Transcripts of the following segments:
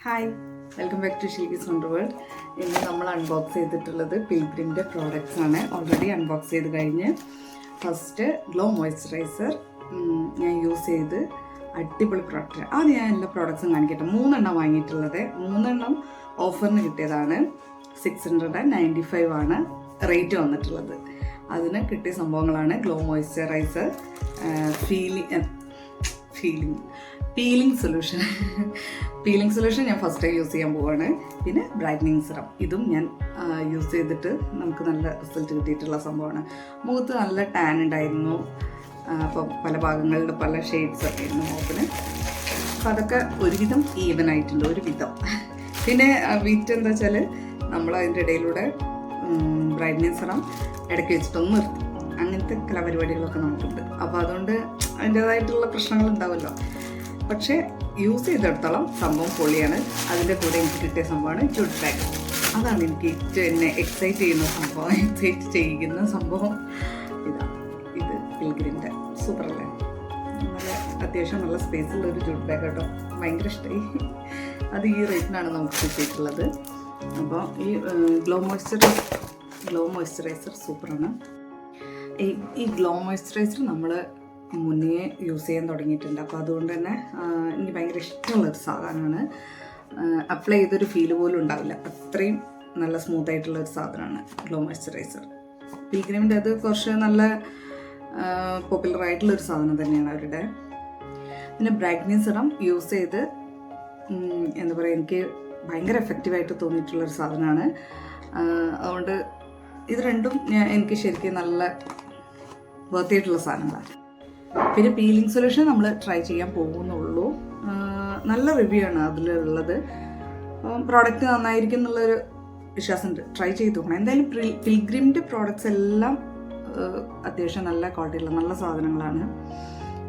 Hi, welcome back to ഷീഗീസ് wonder world. ഇന്ന് നമ്മൾ അൺബോക്സ് ചെയ്തിട്ടുള്ളത് പിൽഗ്രിമിൻ്റെ പ്രോഡക്റ്റ്സ് ആണ്. ഓൾറെഡി അൺബോക്സ് ചെയ്ത് കഴിഞ്ഞ് ഫസ്റ്റ് ഗ്ലോ മോയ്സ്ചറൈസർ ഞാൻ യൂസ് ചെയ്ത് അടിപൊളി പ്രോഡക്റ്റ്. ആദ്യം ഞാൻ എല്ലാ പ്രോഡക്ട്സും കാണിക്കട്ടെ. 3 എണ്ണം വാങ്ങിയിട്ടുള്ളത്, 3 എണ്ണം ഓഫറിന് കിട്ടിയതാണ്. 695 ആണ് റേറ്റ് വന്നിട്ടുള്ളത്. അതിന് കിട്ടിയ സംഭവങ്ങളാണ് ഗ്ലോ മോയ്സ്ചറൈസർ, പീലിംഗ് സൊല്യൂഷൻ ഞാൻ ഫസ്റ്റ് ടൈം യൂസ് ചെയ്യാൻ പോവാണ്. പിന്നെ ബ്രൈറ്റനിങ് സിറം, ഇതും ഞാൻ യൂസ് ചെയ്തിട്ട് നമുക്ക് നല്ല റിസൾട്ട് കിട്ടിയിട്ടുള്ള സംഭവമാണ്. മുഖത്ത് നല്ല ടാൻ ഉണ്ടായിരുന്നു, അപ്പം പല ഭാഗങ്ങളിൽ പല ഷെയ്ഡ്സ് ഒക്കെ ആയിരുന്നു മുഖത്തിന്. അപ്പം അതൊക്കെ ഒരുവിധം ഈവൻ ആയിട്ടുണ്ട്, ഒരുവിധം. പിന്നെ വീറ്റ് എന്താ വെച്ചാൽ നമ്മൾ അതിൻ്റെ ഇടയിലൂടെ ബ്രൈറ്റനിങ് സിറം ഇടയ്ക്ക് വെച്ചിട്ടൊന്ന് നിർത്തി, അങ്ങനത്തെ കലാപരിപാടികളൊക്കെ നമുക്കുണ്ട്. അപ്പോൾ അതുകൊണ്ട് അതിൻ്റേതായിട്ടുള്ള പ്രശ്നങ്ങൾ ഉണ്ടാവുമല്ലോ. പക്ഷേ യൂസ് ചെയ്തെടുത്തോളം സംഭവം പൊളിയാണ്. അതിൻ്റെ കൂടെ എനിക്ക് കിട്ടിയ സംഭവമാണ് ജൂട്ട് ബാഗ്. അതാണ് എനിക്ക് എന്നെ എക്സൈറ്റ് ചെയ്യുന്ന സംഭവം, എക്സൈറ്റ് ചെയ്യുന്ന സംഭവം ഇതാണ്. ഇത് പിൽഗ്രിമിൻ്റെ സൂപ്പറല്ലേ, നല്ല അത്യാവശ്യം നല്ല സ്പേസുള്ള ഒരു ജൂട്ട് ബാഗ് കേട്ടോ, ഭയങ്കര ഇഷ്ടമായി. അത് ഈ റേറ്റിനാണ് നമുക്ക് കിട്ടിയിട്ടുള്ളത്. അപ്പോൾ ഈ ഗ്ലോ മോയ്സ്ചറൈസർ സൂപ്പറാണ്. ഈ ഗ്ലോ മോയ്സ്ചറൈസർ നമ്മൾ മുന്നേ യൂസ് ചെയ്യാൻ തുടങ്ങിയിട്ടുണ്ട്. അപ്പോൾ അതുകൊണ്ട് തന്നെ എനിക്ക് ഭയങ്കര ഇഷ്ടമുള്ളൊരു സാധനമാണ്. അപ്ലൈ ചെയ്തൊരു ഫീൽ പോലും ഉണ്ടാവില്ല, അത്രയും നല്ല സ്മൂത്തായിട്ടുള്ളൊരു സാധനമാണ് ഗ്ലോ മോയ്സ്ചറൈസർ. പിൽഗ്രിമിൻ്റെ അത് കുറച്ച് നല്ല പോപ്പുലറായിട്ടുള്ളൊരു സാധനം തന്നെയാണ് അവരുടെ. പിന്നെ ബ്രൈറ്റനിങ് സിറം യൂസ് ചെയ്ത് എന്താ പറയുക, എനിക്ക് ഭയങ്കര എഫക്റ്റീവായിട്ട് തോന്നിയിട്ടുള്ളൊരു സാധനമാണ്. അതുകൊണ്ട് ഇത് രണ്ടും എനിക്ക് ശരിക്കും നല്ല വർത്തിയായിട്ടുള്ള സാധനങ്ങളാണ്. പിന്നെ പീലിംഗ് സൊല്യൂഷൻ നമ്മൾ ട്രൈ ചെയ്യാൻ പോകുന്നുള്ളൂ. നല്ല റിവ്യൂ ആണ് അതിലുള്ളത്. പ്രോഡക്റ്റ് നന്നായിരിക്കും എന്നുള്ളൊരു വിശ്വാസമുണ്ട്. ട്രൈ ചെയ്ത് നോക്കണം എന്തായാലും. പിൽഗ്രിമിൻ്റെ പ്രോഡക്റ്റ്സ് എല്ലാം അത്യാവശ്യം നല്ല ക്വാളിറ്റിയുള്ള നല്ല സാധനങ്ങളാണ്.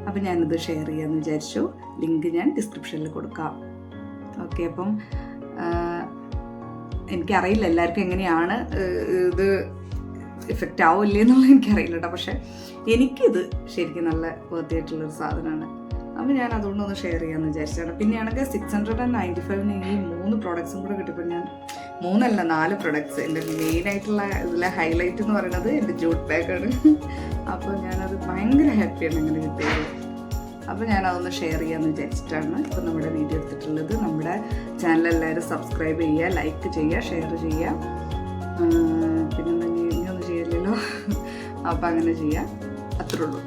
അപ്പം ഞാനിത് ഷെയർ ചെയ്യാമെന്ന് വിചാരിച്ചു. ലിങ്ക് ഞാൻ ഡിസ്ക്രിപ്ഷനിൽ കൊടുക്കാം. ഓക്കെ, അപ്പം എനിക്കറിയില്ല എല്ലാവർക്കും എങ്ങനെയാണ് ഇത് എഫക്റ്റ് ആവില്ലേ എന്നുള്ളത് എനിക്കറിയില്ല കേട്ടോ. പക്ഷേ എനിക്കിത് ശരിക്കും നല്ല വർത്തിയായിട്ടുള്ളൊരു സാധനമാണ്. അപ്പോൾ ഞാൻ അതുകൊണ്ടൊന്ന് ഷെയർ ചെയ്യാമെന്ന് വിചാരിച്ചാണ്. പിന്നെയാണെങ്കിൽ 695 ഈ 3 പ്രോഡക്ട്സും കൂടെ കിട്ടിയപ്പോൾ ഞാൻ 3 അല്ല 4 പ്രോഡക്ട്സ്. എൻ്റെ മെയിനായിട്ടുള്ള ഇതിലെ ഹൈലൈറ്റ് എന്ന് പറയുന്നത് എൻ്റെ ജൂട്ട് ബാഗാണ്. അപ്പോൾ ഞാനത് ഭയങ്കര ഹാപ്പിയാണ് ഇങ്ങനെ കിട്ടിയത്. അപ്പോൾ ഞാനതൊന്ന് ഷെയർ ചെയ്യാമെന്ന് വിചാരിച്ചിട്ടാണ് ഇപ്പോൾ നമ്മുടെ വീഡിയോ എടുത്തിട്ടുള്ളത്. നമ്മുടെ ചാനൽ എല്ലാവരും സബ്സ്ക്രൈബ് ചെയ്യുക, ലൈക്ക് ചെയ്യുക, ഷെയർ ചെയ്യുക. പിന്നെന്തെങ്കിലും ഇനിയൊന്നും ചെയ്യില്ലല്ലോ, അപ്പോൾ അങ്ങനെ ചെയ്യുക. അത്രേ ഉള്ളൂ.